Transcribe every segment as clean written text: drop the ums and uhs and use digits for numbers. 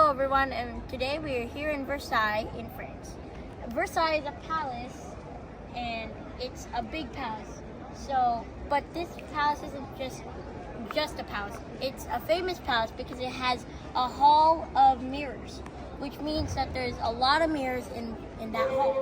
Hello everyone, and today we are here in Versailles in France. Versailles is a palace, and it's a big palace. But this palace isn't just a palace. It's a famous palace because it has a hall of mirrors, which means that there's a lot of mirrors in that hall.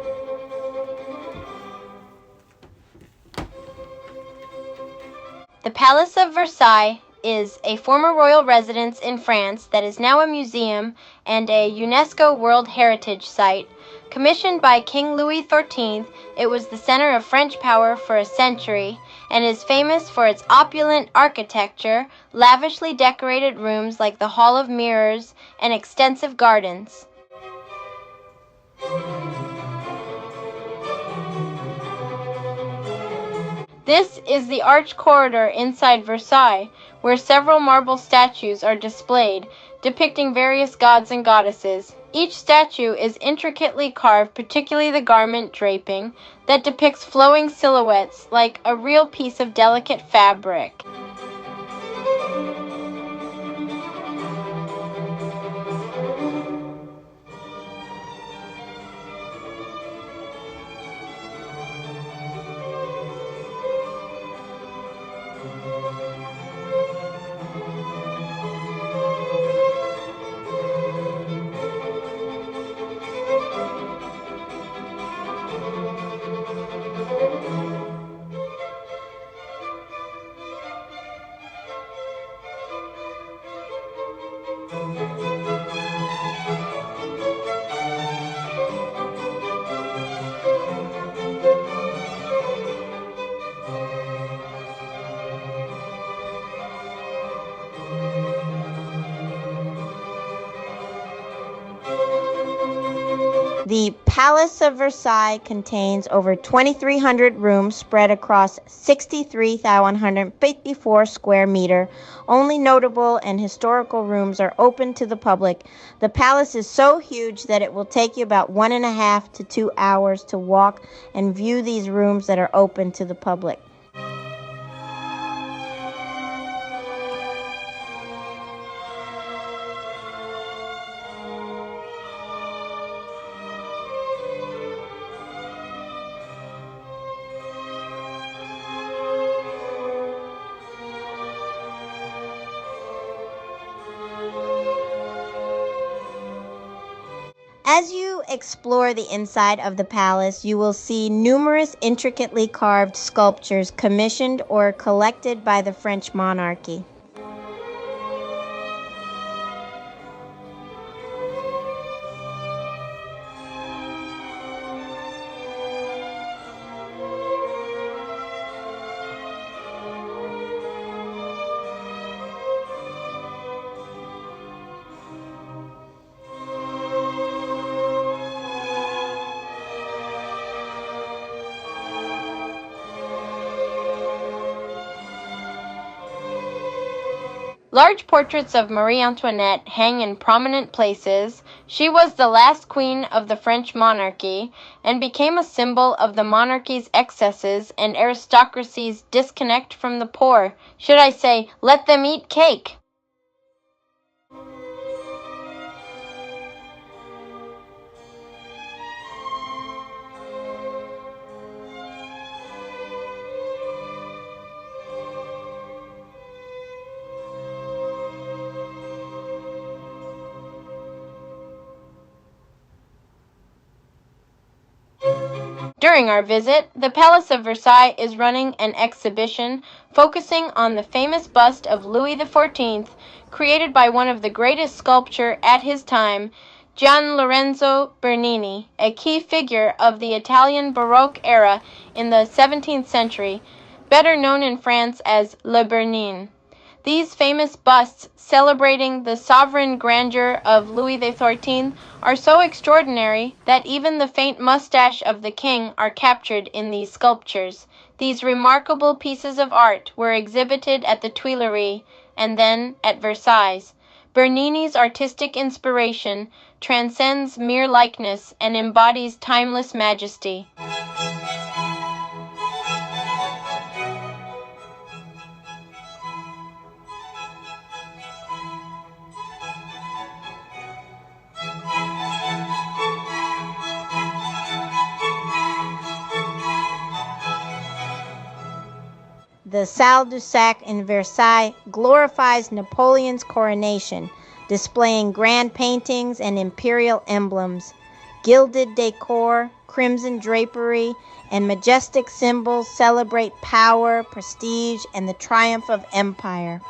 The Palace of Versailles is a former royal residence in France that is now a museum and a UNESCO World Heritage Site. Commissioned by King Louis XIV, it was the center of French power for a century and is famous for its opulent architecture, lavishly decorated rooms like the Hall of Mirrors, and extensive gardens. This is the arched corridor inside Versailles, where several marble statues are displayed, depicting various gods and goddesses. Each statue is intricately carved, particularly the garment draping, that depicts flowing silhouettes like a real piece of delicate fabric. The Palace of Versailles contains over 2,300 rooms spread across 63,154 square meters. Only notable and historical rooms are open to the public. The palace is so huge that it will take you about 1.5 to 2 hours to walk and view these rooms that are open to the public. As you explore the inside of the palace, you will see numerous intricately carved sculptures commissioned or collected by the French monarchy. Large portraits of Marie Antoinette hang in prominent places. She was the last queen of the French monarchy and became a symbol of the monarchy's excesses and aristocracy's disconnect from the poor. Should I say, let them eat cake? During our visit, the Palace of Versailles is running an exhibition focusing on the famous bust of Louis XIV, created by one of the greatest sculptors at his time, Gian Lorenzo Bernini, a key figure of the Italian Baroque era in the 17th century, better known in France as Le Bernini. These famous busts celebrating the sovereign grandeur of Louis XIV are so extraordinary that even the faint mustache of the king are captured in these sculptures. These remarkable pieces of art were exhibited at the Tuileries and then at Versailles. Bernini's artistic inspiration transcends mere likeness and embodies timeless majesty. the Salle du Sac in Versailles glorifies Napoleon's coronation, displaying grand paintings and imperial emblems. Gilded decor, crimson drapery, and majestic symbols celebrate power, prestige, and the triumph of empire.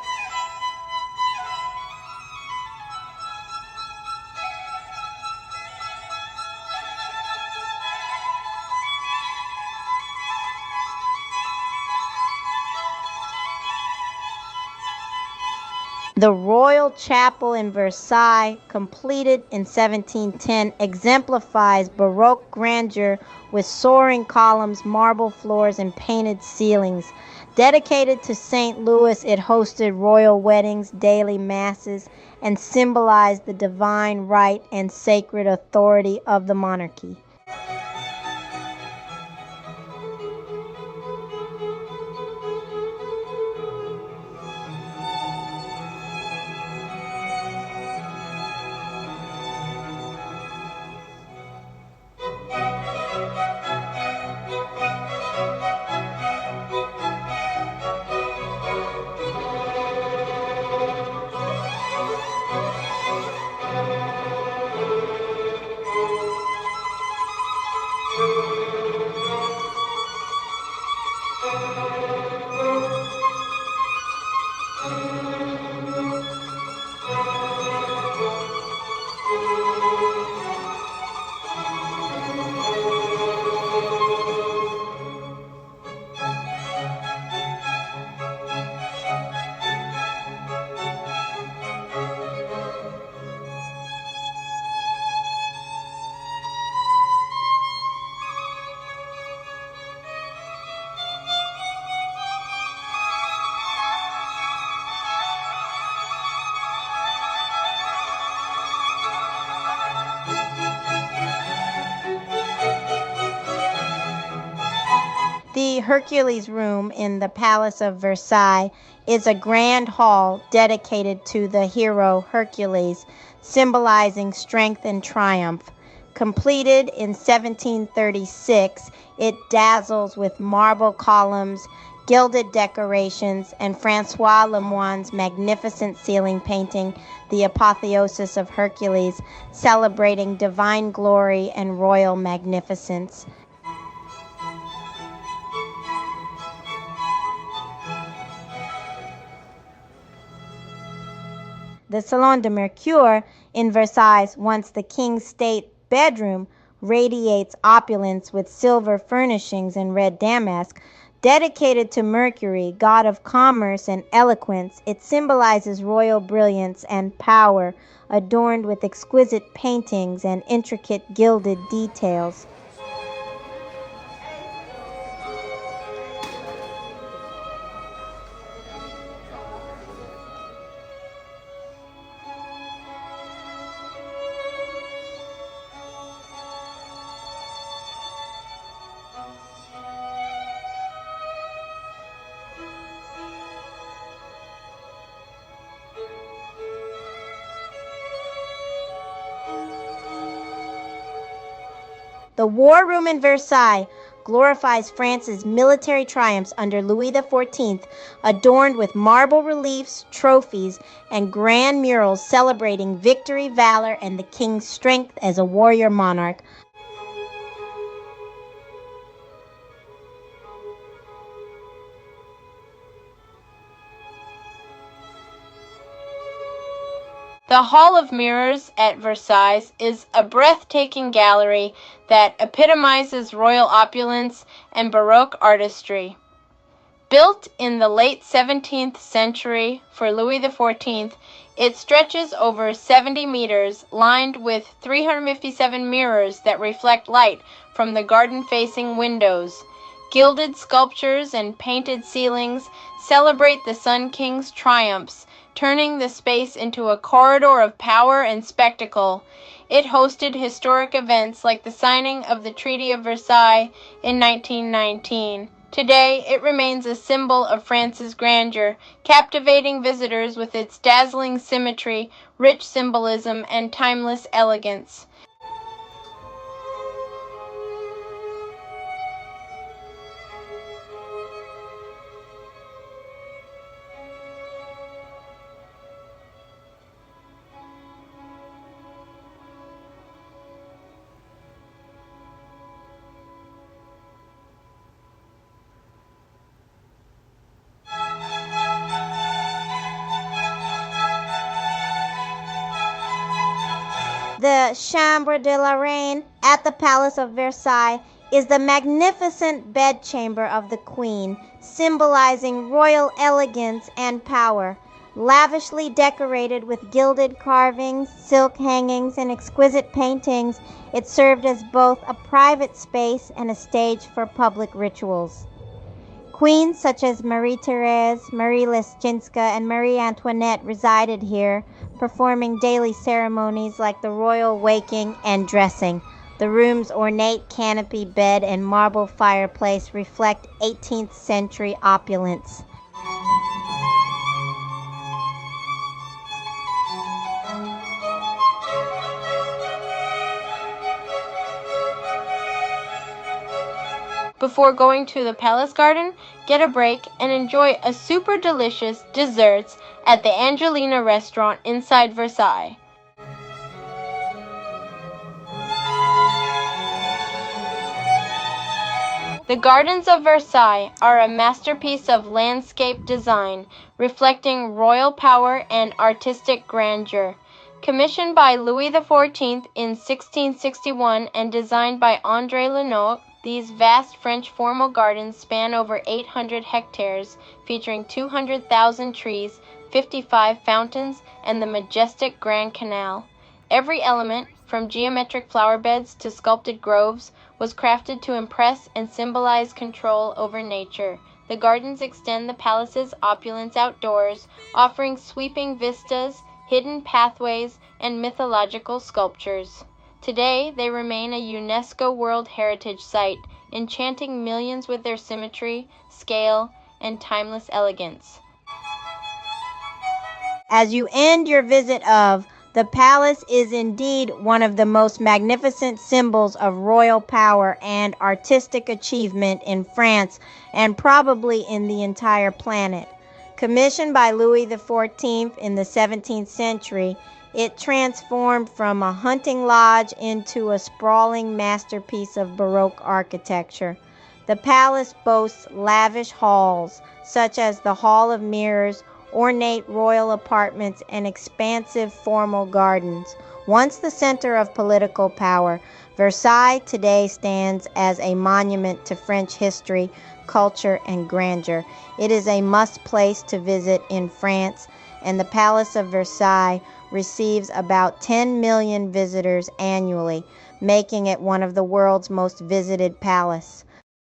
The Royal Chapel in Versailles, completed in 1710, exemplifies Baroque grandeur with soaring columns, marble floors, and painted ceilings. Dedicated to St. Louis, it hosted royal weddings, daily masses, and symbolized the divine right and sacred authority of the monarchy. The Hercules Room in the Palace of Versailles is a grand hall dedicated to the hero Hercules, symbolizing strength and triumph. Completed in 1736, it dazzles with marble columns, gilded decorations, and Francois Lemoine's magnificent ceiling painting, The Apotheosis of Hercules, celebrating divine glory and royal magnificence. The Salon de Mercure in Versailles, once the king's state bedroom, radiates opulence with silver furnishings and red damask. Dedicated to Mercury, god of commerce and eloquence, it symbolizes royal brilliance and power, adorned with exquisite paintings and intricate gilded details. The War Room in Versailles glorifies France's military triumphs under Louis XIV, adorned with marble reliefs, trophies, and grand murals celebrating victory, valor, and the king's strength as a warrior monarch. The Hall of Mirrors at Versailles is a breathtaking gallery that epitomizes royal opulence and Baroque artistry. Built in the late 17th century for Louis XIV, it stretches over 70 meters, lined with 357 mirrors that reflect light from the garden-facing windows. Gilded sculptures and painted ceilings celebrate the Sun King's triumphs, turning the space into a corridor of power and spectacle. It hosted historic events like the signing of the Treaty of Versailles in 1919. Today, it remains a symbol of France's grandeur, captivating visitors with its dazzling symmetry, rich symbolism, and timeless elegance. The Chambre de la Reine at the Palace of Versailles is the magnificent bedchamber of the Queen, symbolizing royal elegance and power. Lavishly decorated with gilded carvings, silk hangings, and exquisite paintings, it served as both a private space and a stage for public rituals. Queens such as Marie Therese, Marie Leszczyńska, and Marie Antoinette resided here, performing daily ceremonies like the royal waking and dressing. The room's ornate canopy bed and marble fireplace reflect 18th century opulence. Before going to the palace garden, get a break and enjoy a super delicious desserts at the Angelina restaurant inside Versailles. The gardens of Versailles are a masterpiece of landscape design, reflecting royal power and artistic grandeur. Commissioned by Louis XIV in 1661 and designed by André Lenoir, these vast French formal gardens span over 800 hectares, featuring 200,000 trees, 55 fountains, and the majestic Grand Canal. Every element, from geometric flower beds to sculpted groves, was crafted to impress and symbolize control over nature. The gardens extend the palace's opulence outdoors, offering sweeping vistas, hidden pathways, and mythological sculptures. Today, they remain a UNESCO World Heritage Site, enchanting millions with their symmetry, scale, and timeless elegance. As you end your visit of, the palace is indeed one of the most magnificent symbols of royal power and artistic achievement in France and probably in the entire planet. Commissioned by Louis XIV in the 17th century, it transformed from a hunting lodge into a sprawling masterpiece of Baroque architecture. The palace boasts lavish halls, such as the Hall of Mirrors, ornate royal apartments, and expansive formal gardens. Once the center of political power, Versailles today stands as a monument to French history, culture, and grandeur. It is a must place to visit in France, and the Palace of Versailles receives about 10 million visitors annually, making it one of the world's most visited palaces.